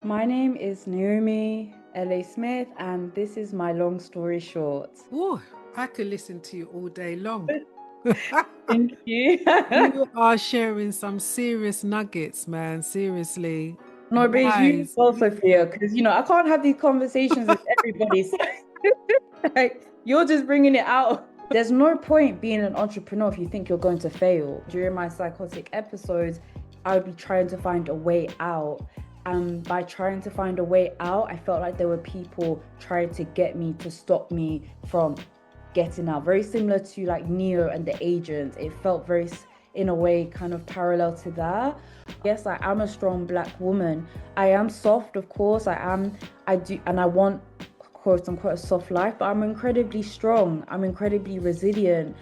My name is Naomi L.A Smith, and this is my long story short. Oh, I could listen to you all day long. Thank you. You are sharing some serious nuggets, man. Seriously. No, but it's you as Wise. well, Sophia, because I can't have these conversations with everybody. So, like, you're just bringing it out. There's no point being an entrepreneur if you think you're going to fail. During my psychotic episodes, I would be trying to find a way out. And by trying to find a way out, I felt like there were people trying to get me to stop me from getting out. Very similar to like Neo and the agents. It felt very, in a way, kind of parallel to that. Yes, I am a strong black woman. I am soft, of course. I do, and I want quote unquote a soft life, but I'm incredibly strong. I'm incredibly resilient.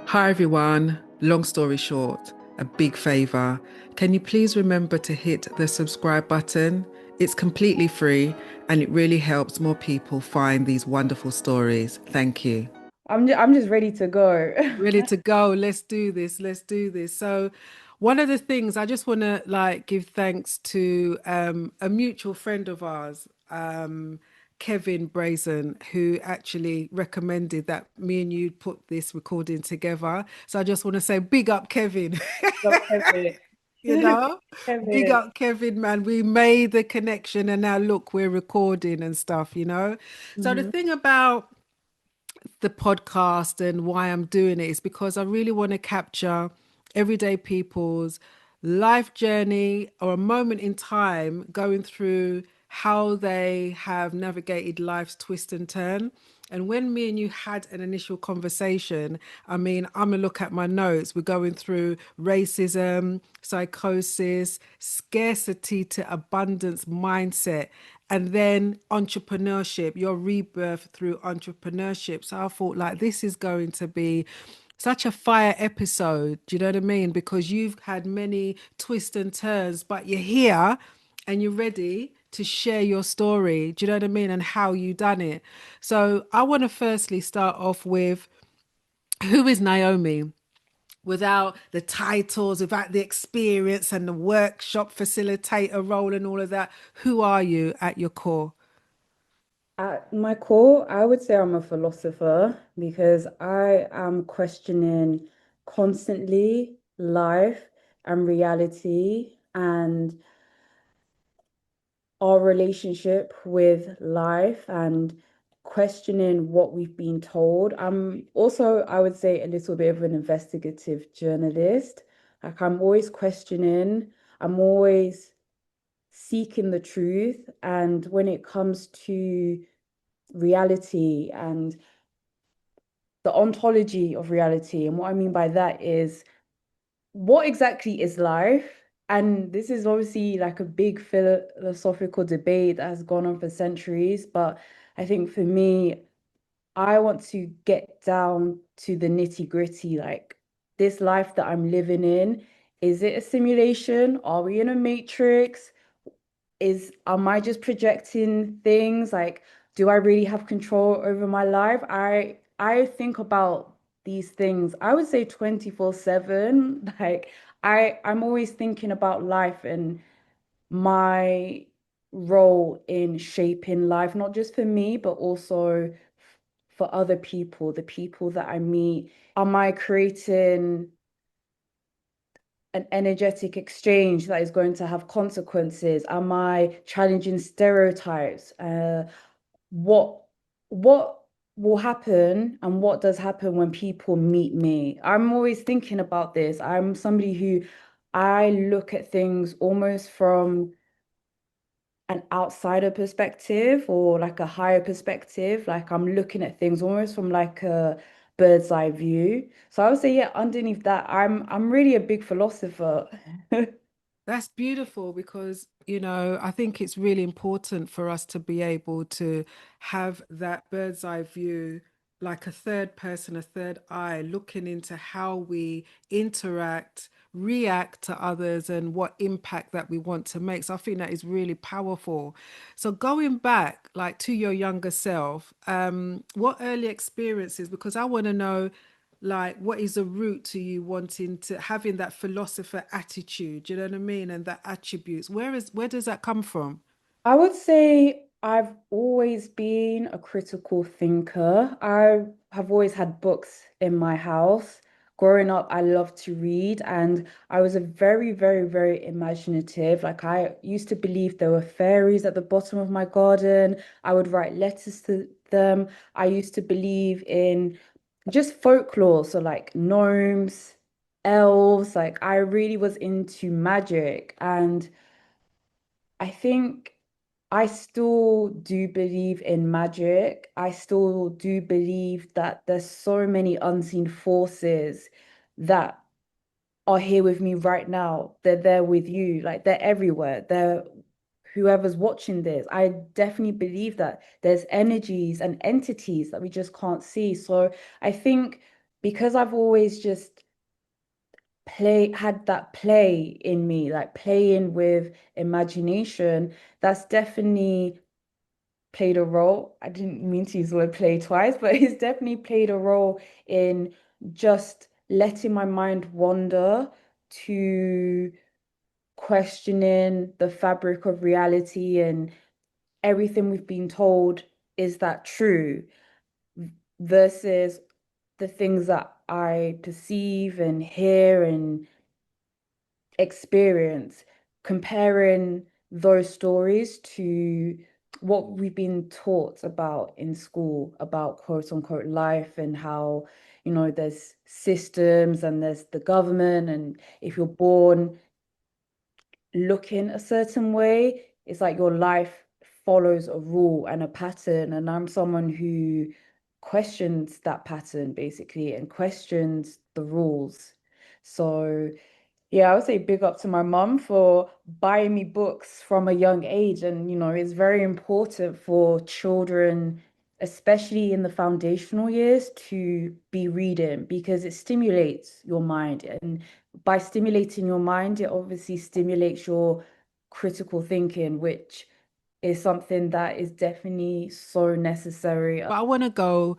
Hi, everyone. Long story short, a big favor. Can you please remember to hit the subscribe button? It's completely free and it really helps more people find these wonderful stories. Thank you. I'm just ready to go. Ready to go. Let's do this. Let's do this. So, one of the things I just want to give thanks to a mutual friend of ours, Kevin Brazen, who actually recommended that me and you put this recording together. So I just want to say big up, Kevin. Love Kevin. You know, big Kevin. up, Kevin, man. We made the connection and now look, we're recording and stuff. So the Mhm. thing about the podcast and why I'm doing it is because I really want to capture everyday people's life journey or a moment in time going through how they have navigated life's twist and turn. And when me and you had an initial conversation, I mean, I'm gonna look at my notes. We're going through racism, psychosis, scarcity to abundance mindset, and then entrepreneurship, your rebirth through entrepreneurship. So I thought, like, this is going to be such a fire episode. Do you know what I mean? Because you've had many twists and turns, but you're here and you're ready to share your story. Do you know what I mean? And how you done it. So I want to firstly start off with, who is Naomi? Without the titles, without the experience and the workshop facilitator role and all of that, who are you at your core? At my core, I would say I'm a philosopher because I am questioning constantly life and reality and our relationship with life and questioning what we've been told. I'm also, I would say, a little bit of an investigative journalist. Like I'm always questioning, I'm always seeking the truth. And when it comes to reality and the ontology of reality, and what I mean by that is what exactly is life? And this is obviously like a big philosophical debate that has gone on for centuries. But I think for me, I want to get down to the nitty-gritty. Like this life that I'm living in, is it a simulation? Are we in a matrix? Am I just projecting things? Like, do I really have control over my life? I think about these things, I would say 24/7. Like I'm always thinking about life and my role in shaping life, not just for me, but also for other people, the people that I meet. Am I creating an energetic exchange that is going to have consequences? Am I challenging stereotypes? What what will happen and what does happen when people meet me? I'm always thinking about this. I'm somebody who I look at things almost from an outsider perspective or like a higher perspective. Like I'm looking at things almost from like a bird's eye view. So I would say, yeah, underneath that, I'm really a big philosopher. That's beautiful because, I think it's really important for us to be able to have that bird's eye view like a third person, a third eye, looking into how we interact, react to others, and what impact that we want to make. So I think that is really powerful. So going back, like to your younger self, what early experiences? Because I want to know, like, what is the root to you wanting to having that philosopher attitude? You know what I mean? And that attributes. Where does that come from? I would say I've always been a critical thinker. I have always had books in my house. Growing up, I loved to read, and I was a very, very, very imaginative. Like, I used to believe there were fairies at the bottom of my garden. I would write letters to them. I used to believe in just folklore, so like gnomes, elves. Like, I really was into magic, and I think I still do believe in magic. I still do believe that there's so many unseen forces that are here with me right now. They're there with you, like they're everywhere. They're whoever's watching this. I definitely believe that there's energies and entities that we just can't see. So I think because I've always just had that play in me, like playing with imagination, that's definitely played a role. I didn't mean to use the word play twice, but it's definitely played a role in just letting my mind wander to questioning the fabric of reality and everything we've been told, is that true? Versus the things that I perceive and hear and experience, comparing those stories to what we've been taught about in school, about quote unquote life, and how, there's systems and there's the government, and if you're born looking a certain way, it's like your life follows a rule and a pattern. And I'm someone who questions that pattern basically and questions the rules. So yeah, I would say big up to my mum for buying me books from a young age. And, it's very important for children, especially in the foundational years, to be reading because it stimulates your mind. And by stimulating your mind, it obviously stimulates your critical thinking, which is something that is definitely so necessary. But I want to go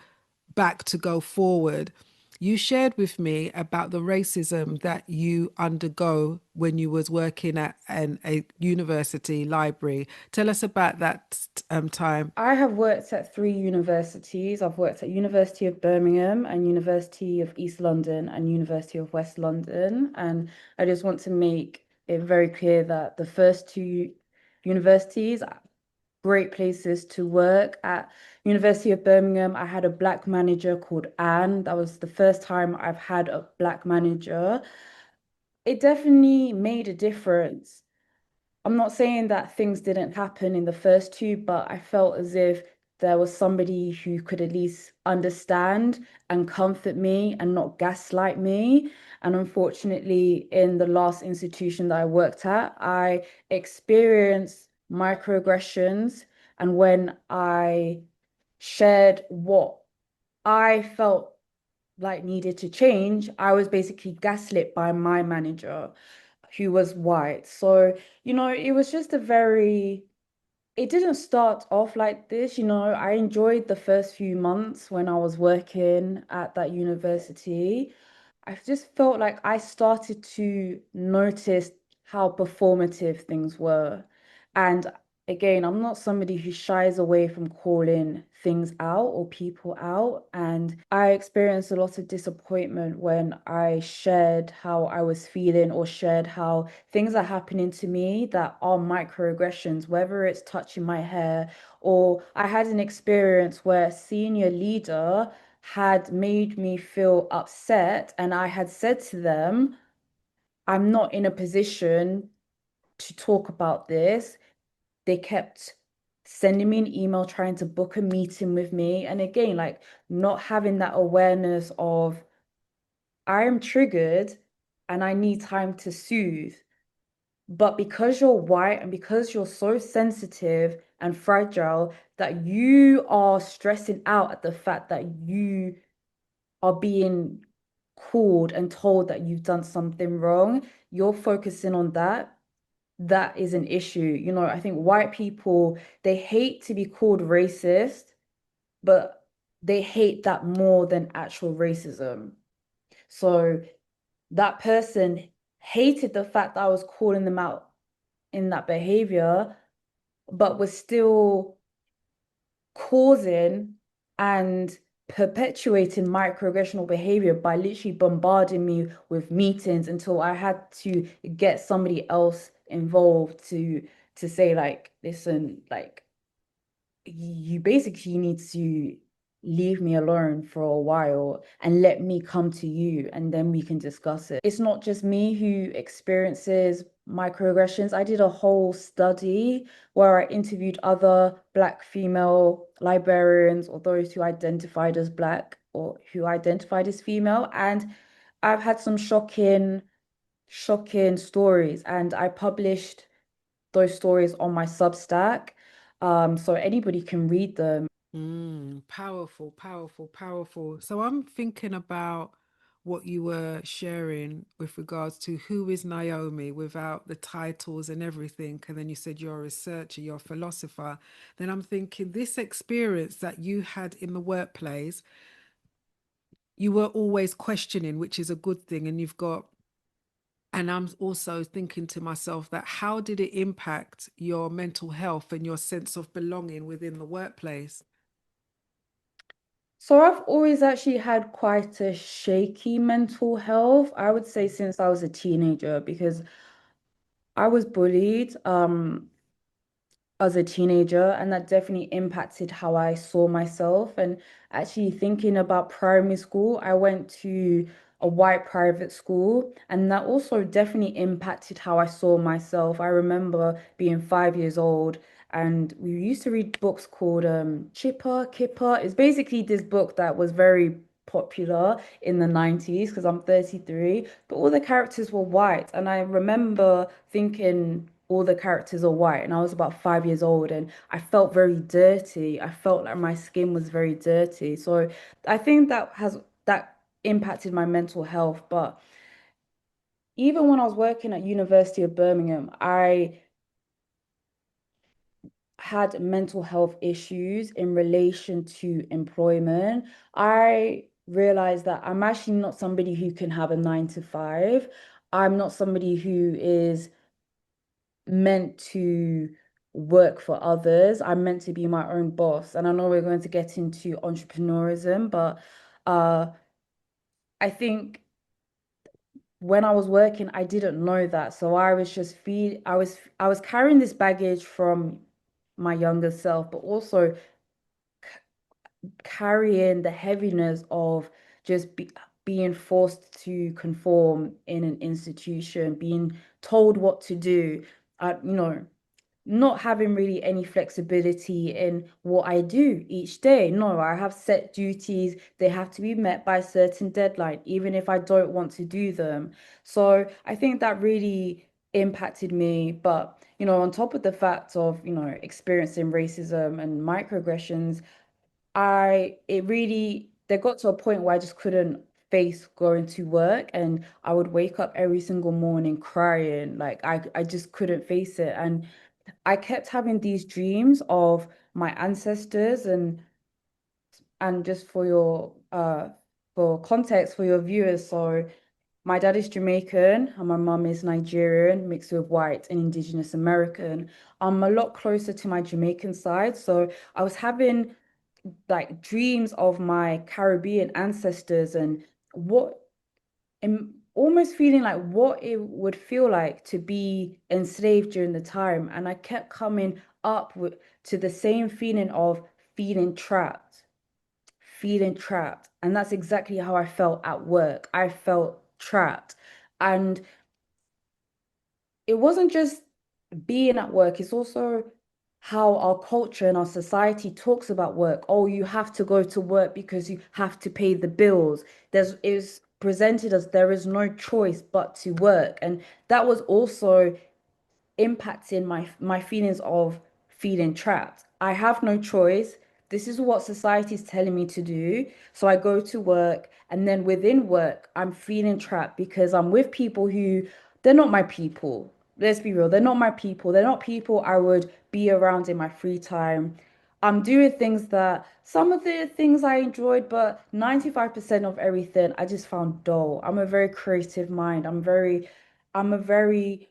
back to go forward. You shared with me about the racism that you undergo when you was working at a university library. Tell us about that time. I have worked at three universities. I've worked at University of Birmingham and University of East London and University of West London. And I just want to make it very clear that the first two universities are great places to work. At University of Birmingham, I had a black manager called Anne. That was the first time I've had a black manager. It definitely made a difference. I'm not saying that things didn't happen in the first two, but I felt as if there was somebody who could at least understand and comfort me and not gaslight me. And unfortunately, in the last institution that I worked at, I experienced microaggressions. And when I shared what I felt like needed to change, I was basically gaslit by my manager, who was white. So, it was just it didn't start off like this. I enjoyed the first few months when I was working at that university. I just felt like I started to notice how performative things were. And again, I'm not somebody who shies away from calling things out or people out. And I experienced a lot of disappointment when I shared how I was feeling or shared how things are happening to me that are microaggressions, whether it's touching my hair, or I had an experience where a senior leader had made me feel upset, and I had said to them, I'm not in a position to talk about this. They kept sending me an email trying to book a meeting with me. And again, like not having that awareness of I am triggered and I need time to soothe. But because you're white and because you're so sensitive and fragile that you are stressing out at the fact that you are being called and told that you've done something wrong, you're focusing on that. That is an issue. I think white people, they hate to be called racist, but they hate that more than actual racism. So that person hated the fact that I was calling them out in that behavior, but was still causing and perpetuating microaggressional behavior by literally bombarding me with meetings until I had to get somebody else involved to say like, listen, like you basically need to leave me alone for a while and let me come to you and then we can discuss it. It's not just me who experiences microaggressions. I did a whole study where I interviewed other Black female librarians or those who identified as Black or who identified as female. And I've had some shocking stories, and I published those stories on my Substack. So anybody can read them. Powerful, powerful, powerful. So I'm thinking about what you were sharing with regards to who is Naomi without the titles and everything. And then you said you're a researcher, you're a philosopher. Then I'm thinking this experience that you had in the workplace, you were always questioning, which is a good thing. And you've got, and I'm also thinking to myself that how did it impact your mental health and your sense of belonging within the workplace? So I've always actually had quite a shaky mental health, I would say since I was a teenager, because I was bullied. As a teenager, and that definitely impacted how I saw myself. And actually, thinking about primary school, I went to a white private school, and that also definitely impacted how I saw myself. I remember being 5 years old, and we used to read books called Chipper, Kipper. It's basically this book that was very popular in the 90s because I'm 33, but all the characters were white. And I remember thinking all the characters are white, and I was about 5 years old, and I felt very dirty. I felt like my skin was very dirty. So I think that impacted my mental health. But even when I was working at University of Birmingham, I had mental health issues in relation to employment. I realized that I'm actually not somebody who can have a 9 to 5. I'm not somebody who is meant to work for others. I'm meant to be my own boss. And I know we're going to get into entrepreneurism, but uh, I think when I was working, I didn't know that. So I was just I was carrying this baggage from my younger self, but also carrying the heaviness of being forced to conform in an institution, being told what to do. Not having really any flexibility in what I do each day. No, I have set duties. They have to be met by a certain deadline, even if I don't want to do them. So I think that really impacted me. But, on top of the fact of, experiencing racism and microaggressions, they got to a point where I just couldn't face going to work, and I would wake up every single morning crying. Like I just couldn't face it. And I kept having these dreams of my ancestors, and just for context for your viewers, so my dad is Jamaican and my mum is Nigerian mixed with white and indigenous American. I'm a lot closer to my Jamaican side, so I was having like dreams of my Caribbean ancestors and what and almost feeling like what it would feel like to be enslaved during the time. And I kept coming to the same feeling of feeling trapped, feeling trapped. And that's exactly how I felt at work. I felt trapped. And it wasn't just being at work, it's also how our culture and our society talks about work. Oh, you have to go to work because you have to pay the bills. It's presented as there is no choice but to work. And that was also impacting my feelings of feeling trapped. I have no choice. This is what society is telling me to do. So I go to work, and then within work, I'm feeling trapped because I'm with people who they're not my people. Let's be real. They're not my people. They're not people I would be around in my free time. I'm doing things that some of the things I enjoyed, but 95% of everything I just found dull. I'm a very creative mind. I'm a very,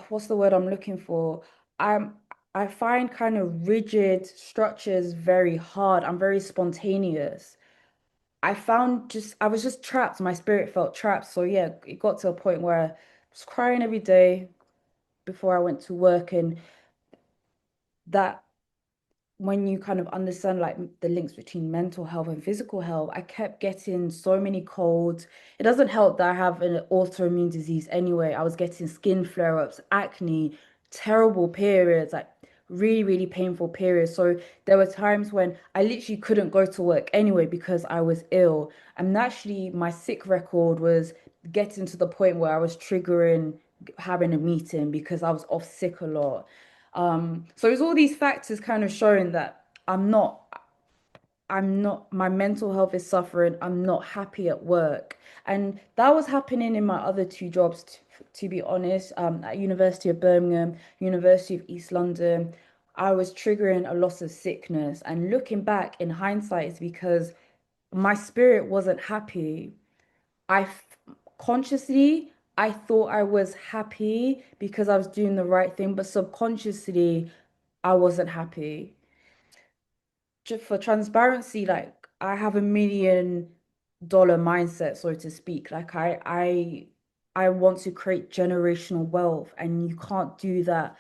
what's the word I'm looking for? I'm, I find kind of rigid structures very hard. I'm very spontaneous. I was just trapped. My spirit felt trapped. So yeah, it got to a point where I was crying every day before I went to work, and that when you kind of understand like the links between mental health and physical health, I kept getting so many colds. It doesn't help that I have an autoimmune disease anyway. I was getting skin flare-ups, acne, terrible periods, like really, really painful periods. So there were times when I literally couldn't go to work anyway because I was ill. And actually, my sick record was getting to the point where I was triggering having a meeting because I was off sick a lot. So it's all these factors kind of showing that my mental health is suffering. I'm not happy at work. And that was happening in my other two jobs, to be honest, at University of Birmingham, University of East London. I was triggering a loss of sickness. And looking back in hindsight, it's because my spirit wasn't happy. I f- Consciously, I thought I was happy because I was doing the right thing, but subconsciously, I wasn't happy. Just for transparency, like I have $1 million mindset, so to speak. Like I want to create generational wealth, and you can't do that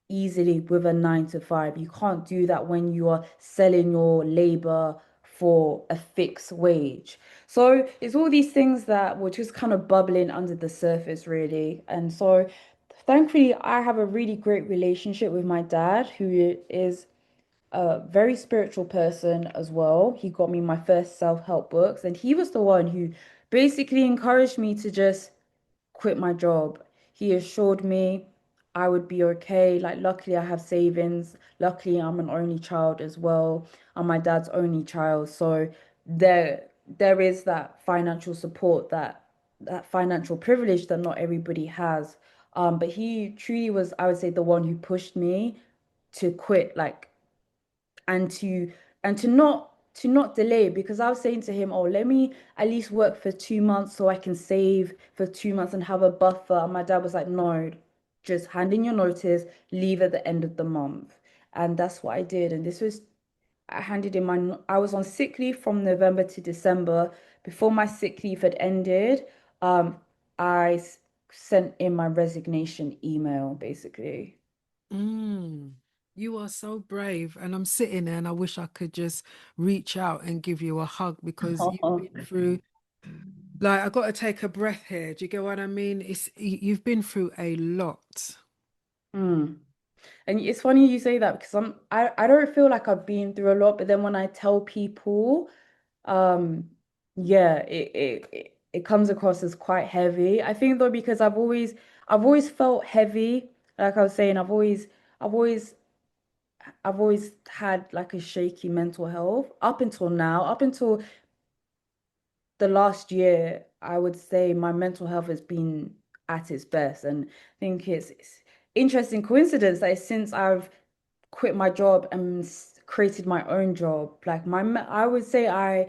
easily with a 9 to 5. You can't do that when you are selling your labor for a fixed wage. So it's all these things that were just kind of bubbling under the surface, really. And so thankfully, I have a really great relationship with my dad, who is a very spiritual person as well. He got me my first self-help books, and he was the one who basically encouraged me to just quit my job. He assured me I would be okay. Like, luckily, I have savings. Luckily, I'm an only child as well. I'm my dad's only child. So there is that financial support, that financial privilege that not everybody has. But he truly was, I would say, the one who pushed me to quit, like, and to not delay, because I was saying to him, oh, let me at least work for 2 months so I can save for 2 months and have a buffer. And my dad was like, no, just hand in your notice, leave at the end of the month. And that's what I did. And I handed in I was on sick leave from November to December. Before my sick leave had ended, um, sent in my resignation email, basically. Mm. You are so brave. And I'm sitting there and I wish I could just reach out and give you a hug because you've been through, like, I got to take a breath here. Do you get what I mean? You've been through a lot. Mm. And it's funny you say that because I don't feel like I've been through a lot, but then when I tell people, um, yeah, it comes across as quite heavy. I think though because I've always felt heavy. Like I was saying, I've always I've always had like a shaky mental health up until now, up until the last year, I would say my mental health has been at its best. And I think it's interesting coincidence that since I've quit my job and created my own job, like I would say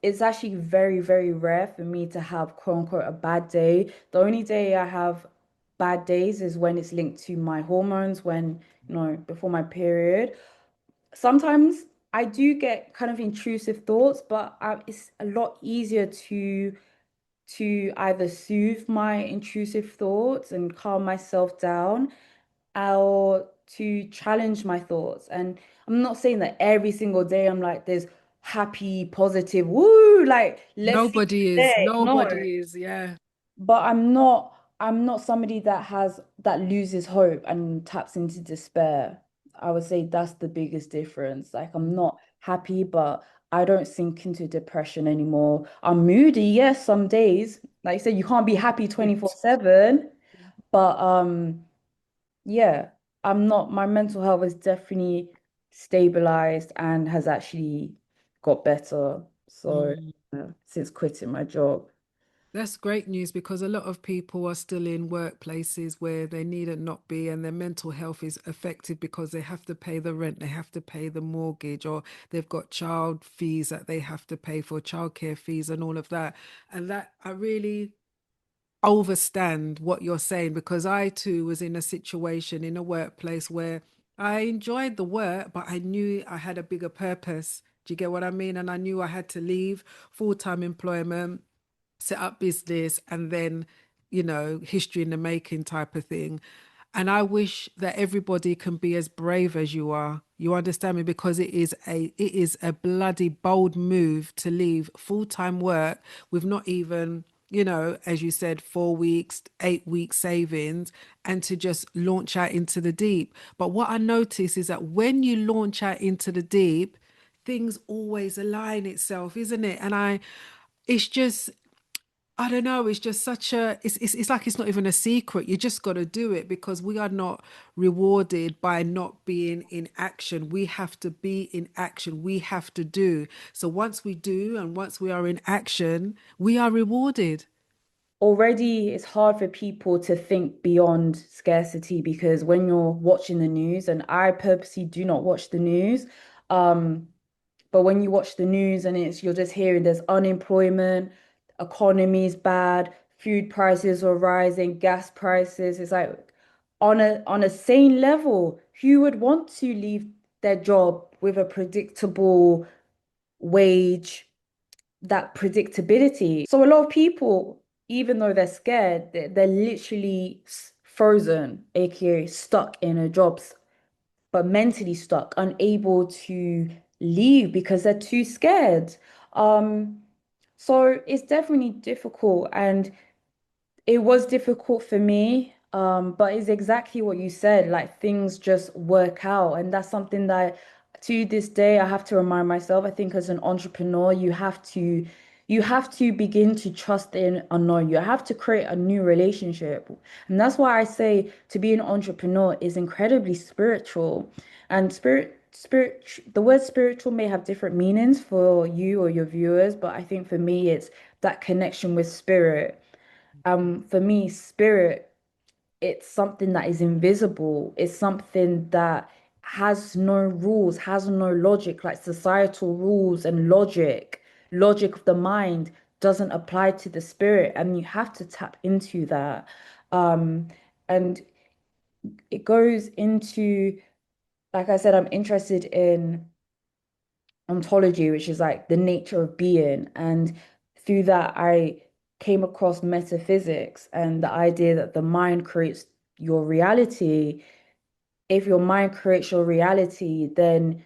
it's actually very, very rare for me to have quote unquote a bad day. The only day I have bad days is when it's linked to my hormones, when, before my period. Sometimes I do get kind of intrusive thoughts, but it's a lot easier to either soothe my intrusive thoughts and calm myself down, or to challenge my thoughts. And I'm not saying that every single day I'm like this happy, positive, woo, like let's see Nobody is. today. No, Nobody is. Yeah. but I'm not somebody that loses hope and taps into despair. I would say that's the biggest difference. Like, I'm not happy, but I don't sink into depression anymore. I'm moody, yes, some days. Like you said, you can't be happy 24/7, but yeah, I'm not, my mental health is definitely stabilized and has actually got better. So, Mm. since quitting my job. That's great news because a lot of people are still in workplaces where they needn't not be, and their mental health is affected because they have to pay the rent, they have to pay the mortgage, or they've got child fees that they have to pay for, childcare fees, and all of that. And that I really overstand what you're saying because I too was in a situation in a workplace where I enjoyed the work, but I knew I had a bigger purpose. Do you get what I mean? And I knew I had to leave full-time employment, set up business, and then, history in the making type of thing. And I wish that everybody can be as brave as you are. You understand me? Because it is a bloody bold move to leave full-time work with not even, as you said, 4 weeks, 8 weeks savings, and to just launch out into the deep. But what I notice is that when you launch out into the deep, things always align itself, isn't it? It's just, I don't know. It's just it's like it's not even a secret. You just got to do it because we are not rewarded by not being in action. We have to be in action. We have to do. So once we do and once we are in action, we are rewarded. Already it's hard for people to think beyond scarcity because when you're watching the news, and I purposely do not watch the news, um, but when you watch the news and you're just hearing there's unemployment, economy's bad, food prices are rising, gas prices, it's like on a sane level, who would want to leave their job with a predictable wage, that predictability. So a lot of people, even though they're scared, they're literally frozen, aka stuck in a job, but mentally stuck, unable to leave because they're too scared. Um, so it's definitely difficult, and it was difficult for me, but it's exactly what you said. Like things just work out, and that's something that to this day I have to remind myself. I think as an entrepreneur, you have to begin to trust in unknown. You have to create a new relationship, and that's why I say to be an entrepreneur is incredibly spiritual, and the word spiritual may have different meanings for you or your viewers, but I think for me, it's that connection with spirit. For me, spirit, it's something that is invisible. It's something that has no rules, has no logic, like societal rules and logic of the mind doesn't apply to the spirit, and you have to tap into that. And it goes into, like I said, I'm interested in ontology, which is like the nature of being. And through that, I came across metaphysics and the idea that the mind creates your reality. If your mind creates your reality, then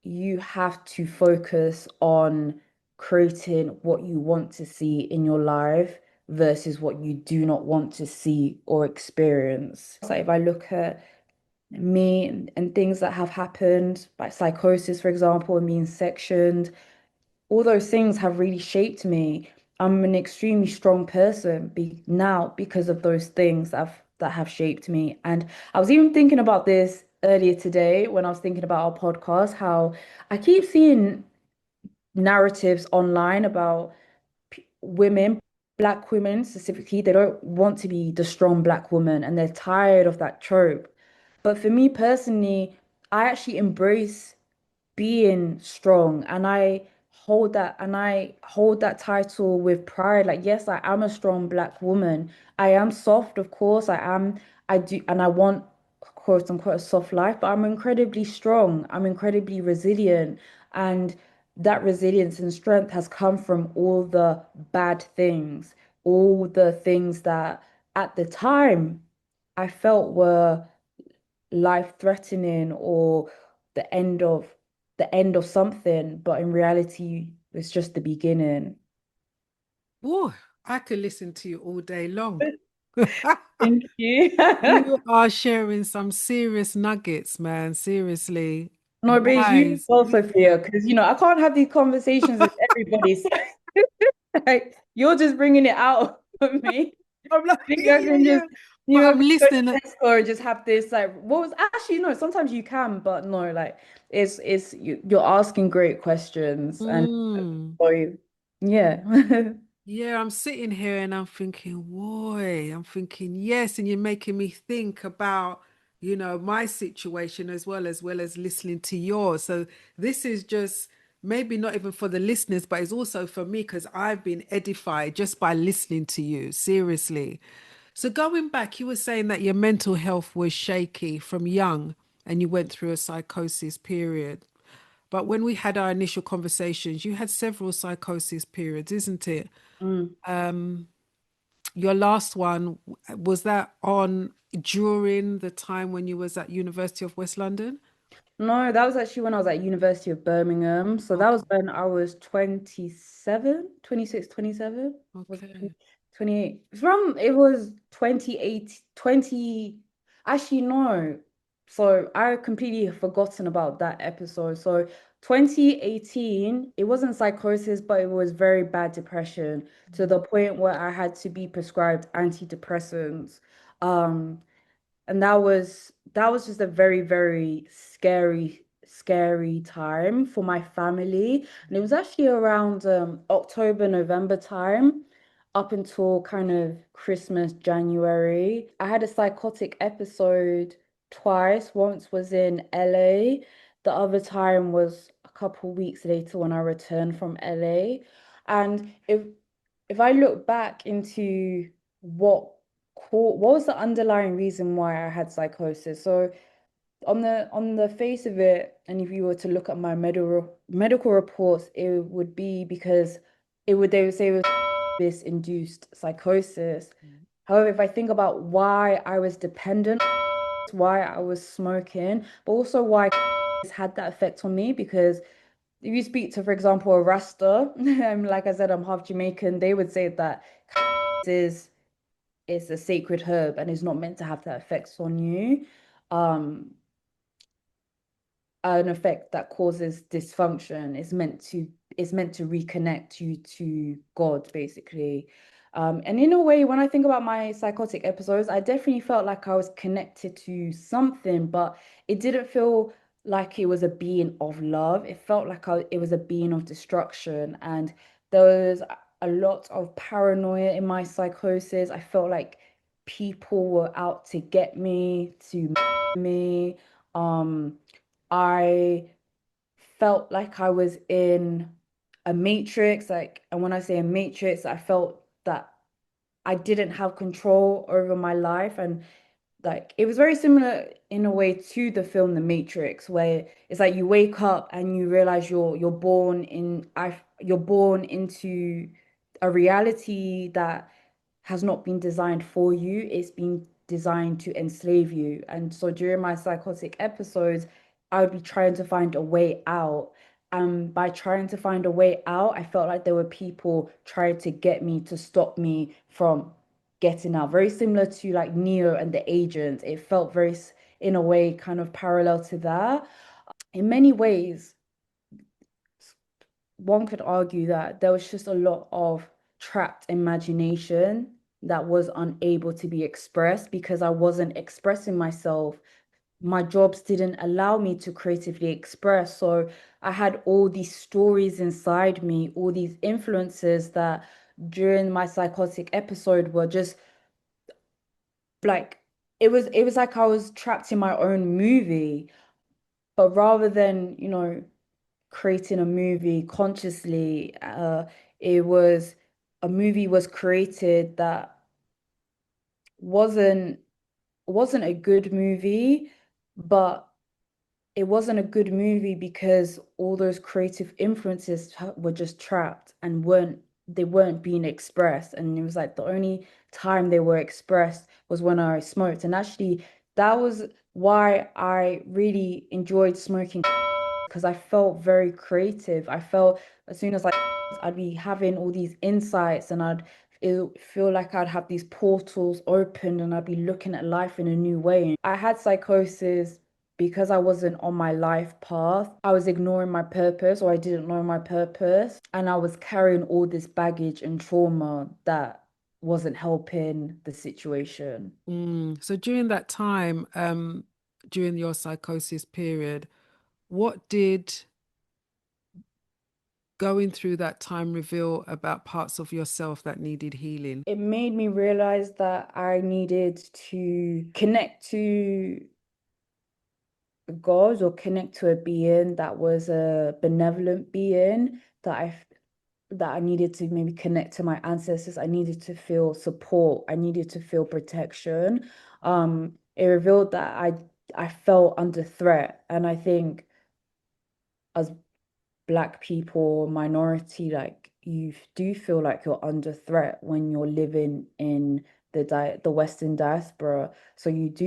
you have to focus on creating what you want to see in your life versus what you do not want to see or experience. So if I look at me and things that have happened, like psychosis, for example, and being sectioned, all those things have really shaped me. I'm an extremely strong person now because of those things that have shaped me. And I was even thinking about this earlier today when I was thinking about our podcast, how I keep seeing narratives online about women, black women specifically. They don't want to be the strong black woman and they're tired of that trope. But for me personally, I actually embrace being strong, and I hold that title with pride. Like, yes, I am a strong black woman. I am soft, of course. I do, and I want quote unquote a soft life, but I'm incredibly strong. I'm incredibly resilient. And that resilience and strength has come from all the bad things, all the things that at the time I felt were life-threatening or the end of the end of something, but in reality, it's just the beginning. Oh, I could listen to you all day long. Thank you. You are sharing some serious nuggets, man. Seriously. No, but it's you as Wise. well, Sophia, because I can't have these conversations with everybody. So, like, you're just bringing it out of me. I'm like, I think yeah, I yeah, can just yeah. You But know, I'm when you go listening. to Tesco and just have this like what was actually no, sometimes you can, but no, like you're asking great questions and Mm. so yeah. Yeah, I'm sitting here and I'm thinking, boy, I'm thinking, yes, and you're making me think about, my situation as well as listening to yours. So this is just maybe not even for the listeners, but it's also for me because I've been edified just by listening to you, seriously. So going back, you were saying that your mental health was shaky from young and you went through a psychosis period. But when we had our initial conversations, you had several psychosis periods, isn't it? Mm. Your last one, was that on during the time when you was at University of West London? No, that was actually when I was at University of Birmingham. So that was Okay. when I was 27, 26, 27. Was it Okay. 28? It was 28, 20. Actually, no. So I completely have forgotten about that episode. So 2018, it wasn't psychosis, but it was very bad depression to the point where I had to be prescribed antidepressants. Um, and that was just a very, very scary time for my family. And it was actually around October, November time, up until kind of Christmas, January. I had a psychotic episode twice. Once was in LA. The other time was a couple weeks later when I returned from LA. And if I look back into what what was the underlying reason why I had psychosis? So on the face of it, and if you were to look at my medical reports, it would be because they would say it was this induced psychosis. However, if I think about why I was dependent, why I was smoking, but also why it's had that effect on me, because if you speak to, for example, a Rasta, like I said, I'm half Jamaican, they would say that is it's a sacred herb and is not meant to have that effects on you. Um, an effect that causes dysfunction is meant to reconnect you to God, basically. And in a way, when I think about my psychotic episodes, I definitely felt like I was connected to something, but it didn't feel like it was a being of love. It felt like it was a being of destruction. And there was a lot of paranoia in my psychosis. I felt like people were out to get me, to me. Um, I felt like I was in a matrix, like, and when I say a matrix, I felt that I didn't have control over my life. And like it was very similar in a way to the film The Matrix, where it's like you wake up and you realize you're born into a reality that has not been designed for you. It's been designed to enslave you. And so during my psychotic episodes, I would be trying to find a way out. And by trying to find a way out, I felt like there were people trying to get me to stop me from getting out. Very similar to like Neo and the agent. It felt very, in a way, kind of parallel to that. In many ways, one could argue that there was just a lot of trapped imagination that was unable to be expressed because I wasn't expressing myself. My jobs didn't allow me to creatively express. So I had all these stories inside me, all these influences that during my psychotic episode were just like it was like I was trapped in my own movie. But rather than, creating a movie consciously, it was a movie was created that wasn't wasn't a good movie, but it wasn't a good movie because all those creative influences were just trapped and they weren't being expressed. And it was like the only time they were expressed was when I smoked. And actually, that was why I really enjoyed smoking because I felt very creative. I felt as soon as I'd be having all these insights and feel like I'd have these portals open and I'd be looking at life in a new way. I had psychosis because I wasn't on my life path. I was ignoring my purpose or I didn't know my purpose and I was carrying all this baggage and trauma that wasn't helping the situation. So during that time, during your psychosis period, what did going through that time reveal about parts of yourself that needed healing? It made me realize that I needed to connect to God or connect to a being that was a benevolent being that I needed to maybe connect to my ancestors. I needed to feel support. I needed to feel protection. It revealed that I felt under threat. And I think as Black people, minority, like you do feel like you're under threat when you're living in the Western diaspora. So know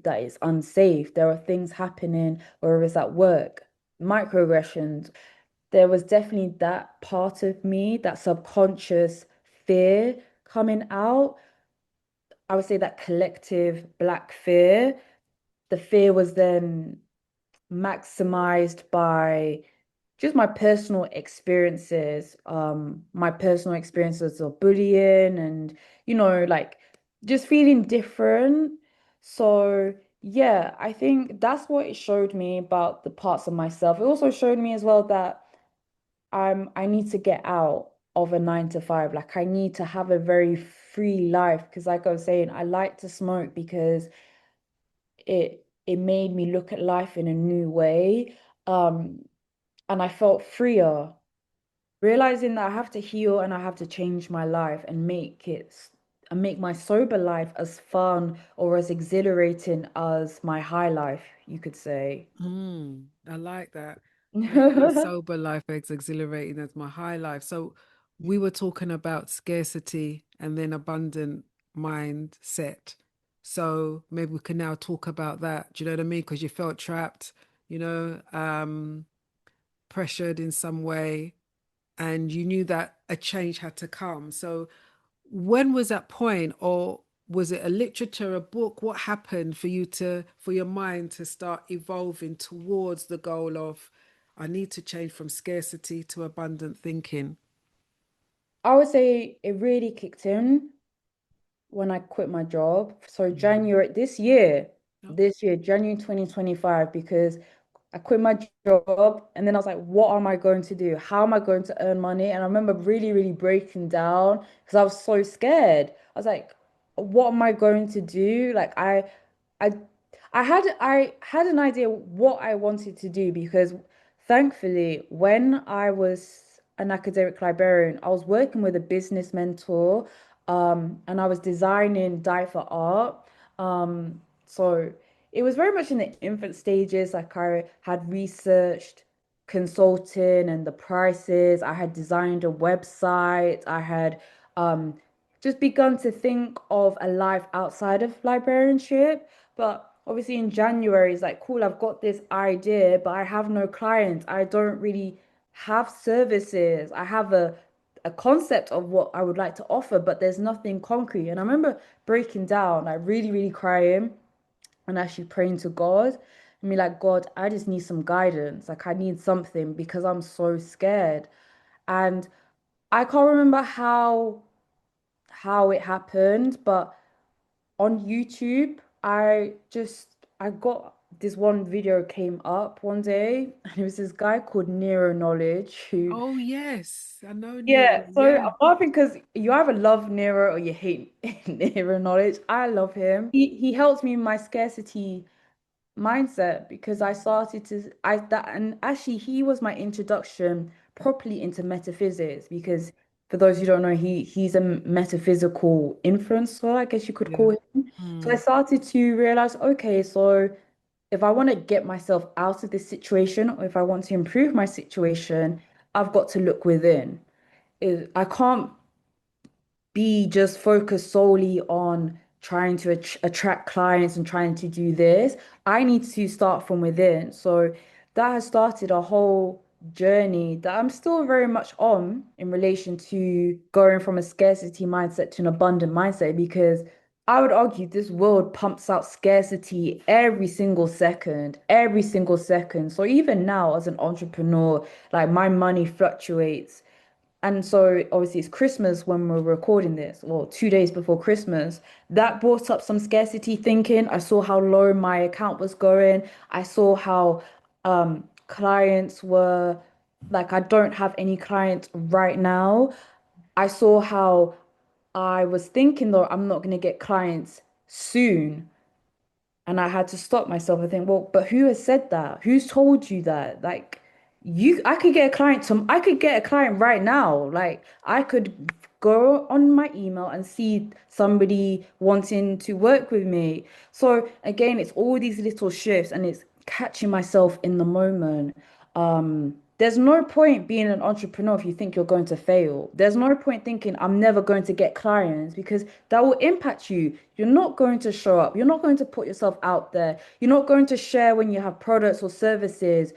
that it's unsafe. There are things happening, whether it's at work, microaggressions. There was definitely that part of me, that subconscious fear coming out. I would say that collective Black fear. The fear was then maximized by just my personal experiences of bullying and, like just feeling different. So, yeah, I think that's what it showed me about the parts of myself. It also showed me as well that I need to get out of a 9 to 5. Like I need to have a very free life because like I was saying, I like to smoke because it made me look at life in a new way. Um, and I felt freer, realizing that I have to heal and I have to change my life and make my sober life as fun or as exhilarating as my high life, you could say. I like that. Make my sober life as exhilarating as my high life. So we were talking about scarcity and then abundant mindset. So maybe we can now talk about that. Do you know what I mean? Because you felt trapped, you know, pressured in some way, and you knew that a change had to come. So when was that point, or was it a literature, a book? What happened for you to, for your mind to start evolving towards the goal of, I need to change from scarcity to abundant thinking? I would say it really kicked in when I quit my job. So Mm. January this year, January 2025, because I quit my job and then I was like, what am I going to do? How am I going to earn money? And I remember really, really breaking down because I was so scared. I was like, what am I going to do? I I had an idea what I wanted to do because thankfully when I was an academic librarian, I was working with a business mentor, and I was designing dye for art. So it was very much in the infant stages. Like I had researched consulting and the prices. I had designed a website. I had um, just begun to think of a life outside of librarianship. But obviously in January, it's like, cool, I've got this idea, but I have no clients. I don't really have services. I have a concept of what I would like to offer, but there's nothing concrete. And I remember breaking down, like really, really crying and actually praying to God and be like, God, I just need some guidance. Like I need something because I'm so scared. And I can't remember how it happened, but on YouTube, I got this one video came up one day, and it was this guy called Nero Knowledge who, Oh, yes. I know yeah. Nero. So Yeah. I'm laughing because you either love Nero or you hate Nero Knowledge. I love him. He helped me in my scarcity mindset because I started to I that and actually he was my introduction properly into metaphysics because for those who don't know he's a metaphysical influencer, I guess you could Yeah. call him. So I Mm. started to realize, okay, so if I want to get myself out of this situation or if I want to improve my situation, I've got to look within. I can't be just focused solely on trying to attract clients and trying to do this. I need to start from within. So that has started a whole journey that I'm still very much on in relation to going from a scarcity mindset to an abundant mindset because I would argue this world pumps out scarcity every single second, every single second. So even now as an entrepreneur, like my money fluctuates And so obviously it's Christmas when we're recording this, or 2 days before Christmas. That brought up some scarcity thinking. I saw how low my account was going. I saw how clients were like, I don't have any clients right now. I saw how I was thinking though I'm not gonna get clients soon. And I had to stop myself and think, well, but who has said that? Who's told you that? Like, I could get a I could get a client right now. Like, I could go on my email and see somebody wanting to work with me. So again, it's all these little shifts and it's catching myself in the moment. There's no point being an entrepreneur if you think you're going to fail. There's no point thinking I'm never going to get clients because that will impact you. You're not going to show up. You're not going to put yourself out there. You're not going to share when you have products or services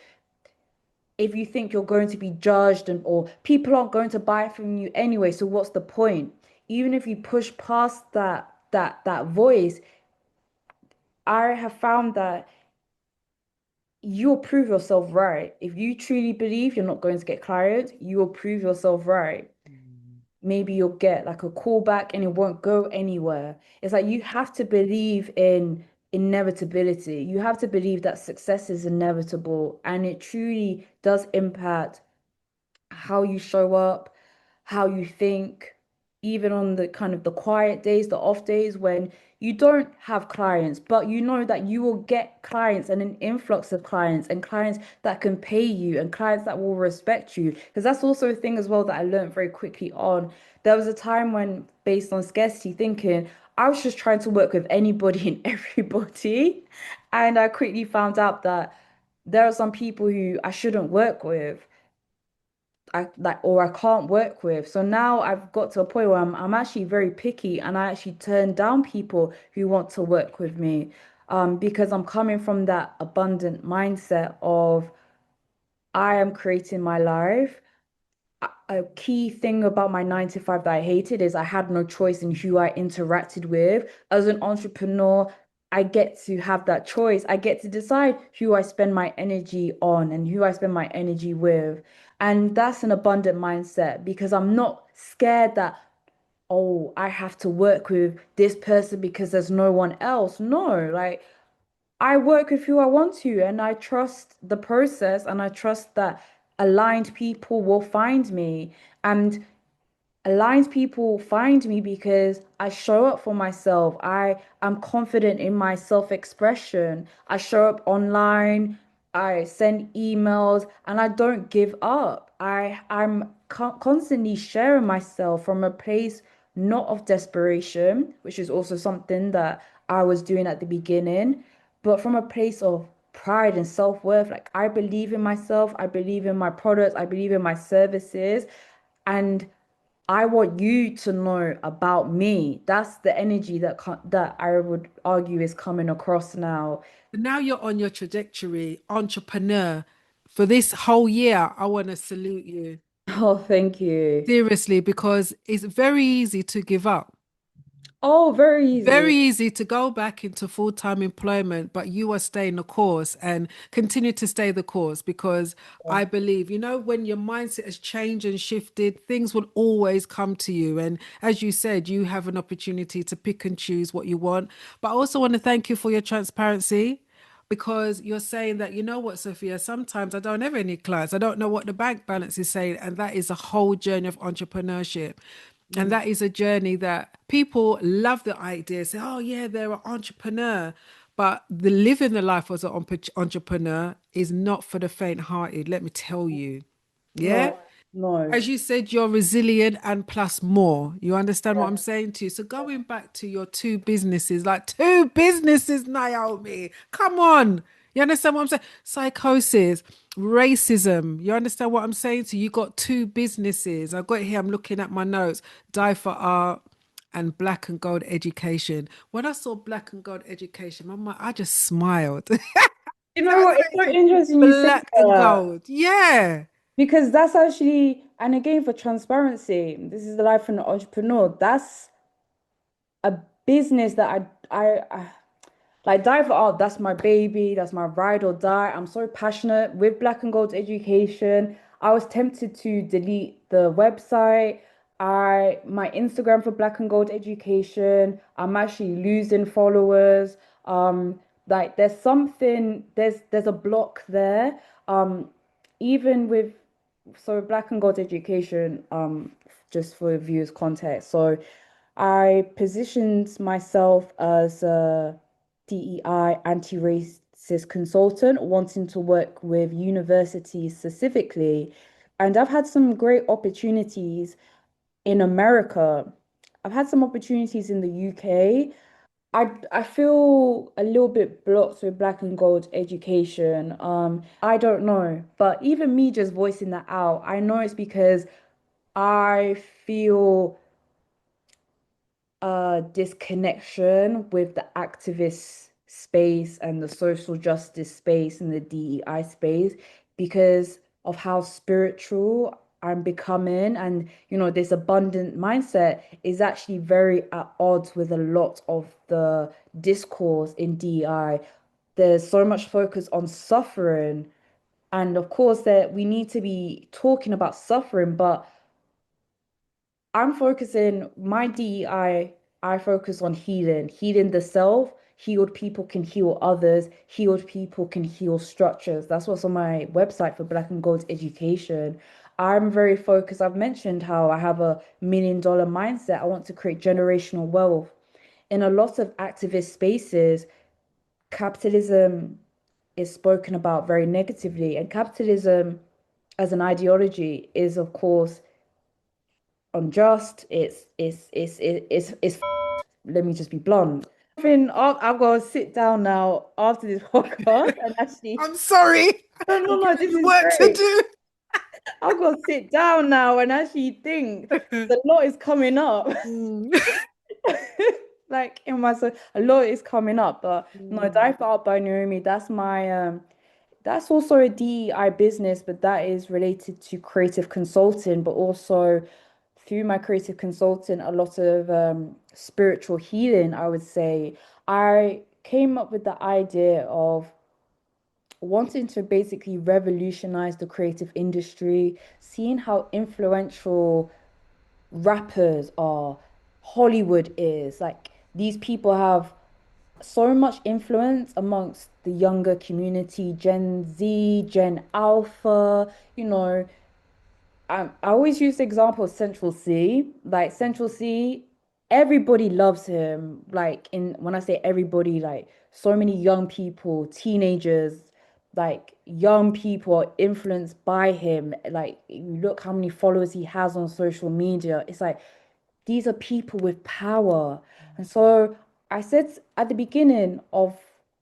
if you think you're going to be judged and or people aren't going to buy from you anyway. So what's the point? Even if you push past that voice, I have found that you'll prove yourself right. If you truly believe you're not going to get clients, you will prove yourself right. Maybe you'll get like a call back and it won't go anywhere. It's like you have to believe in inevitability. You have to believe that success is inevitable and it truly does impact how you show up, how you think, even on the kind of the quiet days, the off days when you don't have clients, but you know that you will get clients and an influx of clients and clients that can pay you and clients that will respect you. Because that's also a thing as well that I learned very quickly on. There was a time when, based on scarcity thinking, I was just trying to work with anybody and everybody. And I quickly found out that there are some people who I shouldn't work with. I like or I can't work with. So now I've got to a point where I'm actually very picky and I actually turn down people who want to work with me because I'm coming from that abundant mindset of I am creating my life. A key thing about my 9 to 5 that I hated is I had no choice in who I interacted with. As an entrepreneur, I get to have that choice. I get to decide who I spend my energy on and who I spend my energy with. And that's an abundant mindset because I'm not scared that, oh, I have to work with this person because there's no one else. No, like I work with who I want to, and I trust the process and I trust that aligned people will find me. And aligned people find me because I show up for myself. I am confident in my self-expression. I show up online, I send emails, and I don't give up. I'm constantly sharing myself from a place not of desperation, which is also something that I was doing at the beginning, but from a place of pride and self-worth. Like I believe in myself, I believe in my products, I believe in my services, and I want you to know about me. That's the energy that I would argue is coming across now. Now you're on your trajectory, entrepreneur. For this whole year, I want to salute you. Oh, thank you. Seriously, because it's very easy to give up. Oh, very easy. Very easy to go back into full-time employment, but you are staying the course and continue to stay the course because Yeah. I believe, when your mindset has changed and shifted, things will always come to you. And as you said, you have an opportunity to pick and choose what you want. But I also want to thank you for your transparency because you're saying that, you know what, Sophia, sometimes I don't have any clients. I don't know what the bank balance is saying. And that is a whole journey of entrepreneurship. And Mm. that is a journey that people love the idea, say, oh, yeah, they're an entrepreneur. But the living the life as an entrepreneur is not for the faint-hearted, let me tell you. Yeah? No, no. As you said, you're resilient and plus more. You understand what I'm saying to you? So going back to your two businesses, like two businesses, Naomi. Come on. You understand what I'm saying? Psychosis, racism. You understand what I'm saying to you? You got two businesses. I got it here, I'm looking at my notes. Die for Art and Black and Gold Education. When I saw Black and Gold Education, I just smiled. You know what? It's so interesting you say Black and that gold. Yeah. because that's actually, and again, for transparency, this is the life of an entrepreneur. That's a business that I like dive art, that's my baby, that's my ride or die. I'm so passionate with Black and Gold Education. I was tempted to delete the website. My Instagram for Black and Gold Education. I'm actually losing followers. Like there's a block there. Um, even with Black and Gold Education, just for viewers' context. So I positioned myself as a DEI anti-racist consultant, wanting to work with universities specifically. And I've had some great opportunities in America. I've had some opportunities in the UK. I feel a little bit blocked with Black and Gold Education. I don't know, but even me just voicing that out, I know it's because I feel disconnection with the activist space and the social justice space and the DEI space because of how spiritual I'm becoming. And, this abundant mindset is actually very at odds with a lot of the discourse in DEI. There's so much focus on suffering. And of course, that we need to be talking about suffering, but I'm focusing my DEI, I focus on healing the self. Healed people can heal others. Healed people can heal structures. That's what's on my website for Black and Gold Education. I'm very focused. I've mentioned how I have $1 million mindset. I want to create generational wealth. In a lot of activist spaces, capitalism is spoken about very negatively, and capitalism as an ideology is, of course, unjust. It's let me just be blunt. I've got to sit down now after this podcast and actually, I'm sorry. no, You're no, giving this me is work to great. I've got to sit down now and actually think. do. A lot is coming up. Mm. Like in my so a lot is coming up, but no, Mm. Dive Out by Naomi, that's also a DEI business, but that is related to creative consulting, but also through my creative consulting, a lot of spiritual healing, I would say. I came up with the idea of wanting to basically revolutionize the creative industry, seeing how influential rappers are, Hollywood is. Like these people have so much influence amongst the younger community, Gen Z, Gen Alpha, you know, I always use the example of Central C. Like Central C, everybody loves him. Like in when I say everybody, like so many young people, teenagers, like young people are influenced by him. Like you look how many followers he has on social media. It's like these are people with power. And so I said at the beginning of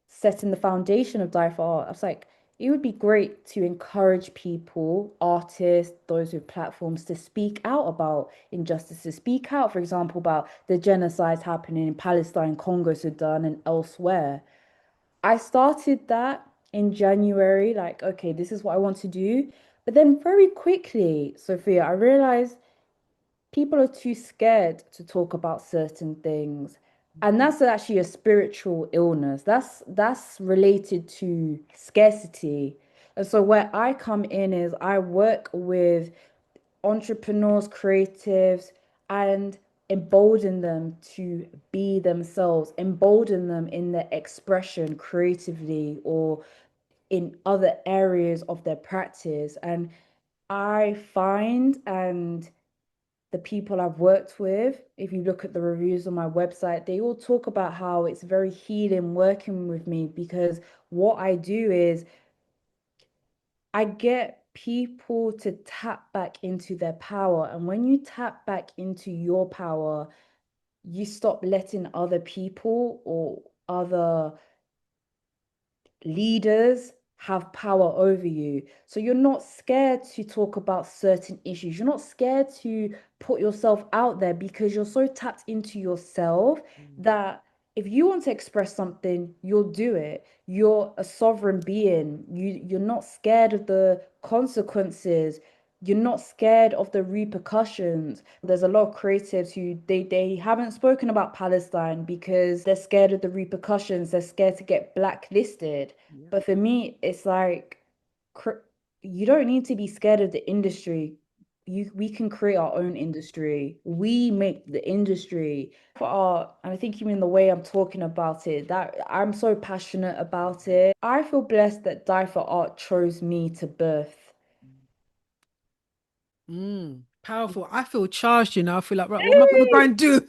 setting the foundation of Die for Art, I was like, it would be great to encourage people, artists, those with platforms to speak out about injustices, speak out, for example, about the genocides happening in Palestine, Congo, Sudan, and elsewhere. I started that in January, like, okay, this is what I want to do. But then very quickly, Sophia, I realized people are too scared to talk about certain things. And that's actually a spiritual illness. That's related to scarcity. And so where I come in is I work with entrepreneurs, creatives, and embolden them to be themselves, embolden them in their expression creatively or in other areas of their practice. And I find and the people I've worked with, if you look at the reviews on my website, they all talk about how it's very healing working with me because what I do is I get people to tap back into their power. And when you tap back into your power, you stop letting other people or other leaders have power over you. So you're not scared to talk about certain issues. You're not scared to put yourself out there because you're so tapped into yourself that if you want to express something, you'll do it. You're a sovereign being. You're not scared of the consequences. You're not scared of the repercussions. There's a lot of creatives who they haven't spoken about Palestine because they're scared of the repercussions. They're scared to get blacklisted. Yeah. But for me, it's like you don't need to be scared of the industry. we can create our own industry. We make the industry for art. And I think even the way I'm talking about it, that I'm so passionate about it. I feel blessed that Die for Art chose me to birth. Powerful. I feel charged, I feel like, right, what am I going to go and do?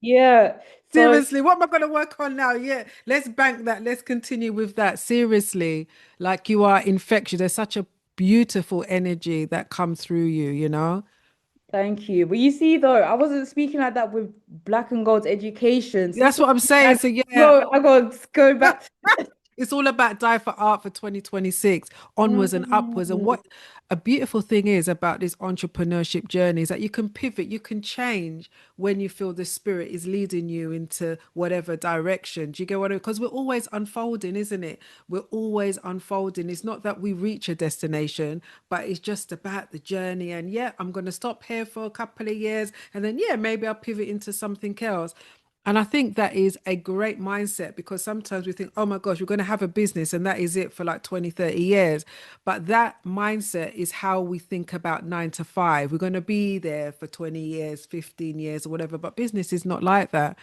Yeah. So Seriously, what am I going to work on now? Yeah, let's bank that. Let's continue with that. Seriously, like you are infectious. There's such a beautiful energy that comes through you. thank you. But you see, though, I wasn't speaking like that with Black and Gold's education. See, That's what I'm saying. and So, yeah, no, I got to go back. it's all about Die for Art for 2026, onwards and upwards. And Mm, what a beautiful thing is about this entrepreneurship journey is that you can pivot, you can change when you feel the spirit is leading you into whatever direction. Do you get what I mean? Because we're always unfolding, isn't it? We're always unfolding. It's not that we reach a destination, but it's just about the journey. And yeah, I'm going to stop here for a couple of years. And then, yeah, maybe I'll pivot into something else. And I think that is a great mindset because sometimes we think, oh my gosh, we're going to have a business and that is it for like 20, 30 years. But that mindset is how we think about 9 to 5. We're going to be there for 20 years, 15 years, or whatever. But business is not like that.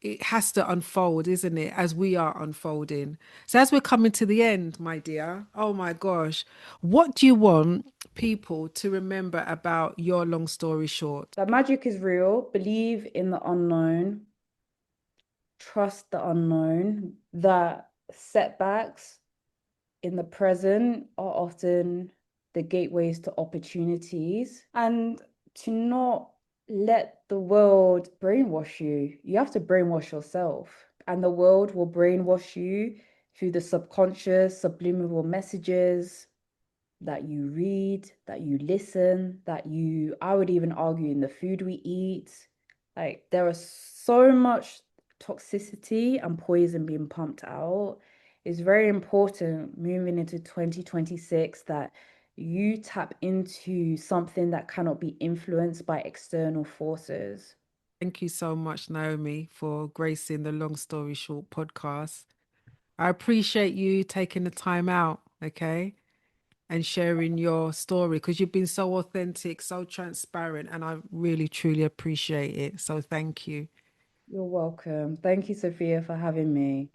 It has to unfold, isn't it? As we are unfolding. So, as we're coming to the end, my dear, oh my gosh, what do you want people to remember about your long story short? that magic is real. Believe in the unknown. Trust the unknown. That setbacks in the present are often the gateways to opportunities, and to not let the world brainwash you. You have to brainwash yourself, and the world will brainwash you through the subconscious, subliminal messages that you read, that you listen, I would even argue in the food we eat. Like there is so much toxicity and poison being pumped out. It's very important moving into 2026 that you tap into something that cannot be influenced by external forces. Thank you so much, Naomi, for gracing the Long Story Short podcast. I appreciate you taking the time out, okay, and sharing your story because you've been so authentic, so transparent, and I really, truly appreciate it. So thank you. You're welcome. Thank you, Sophia, for having me.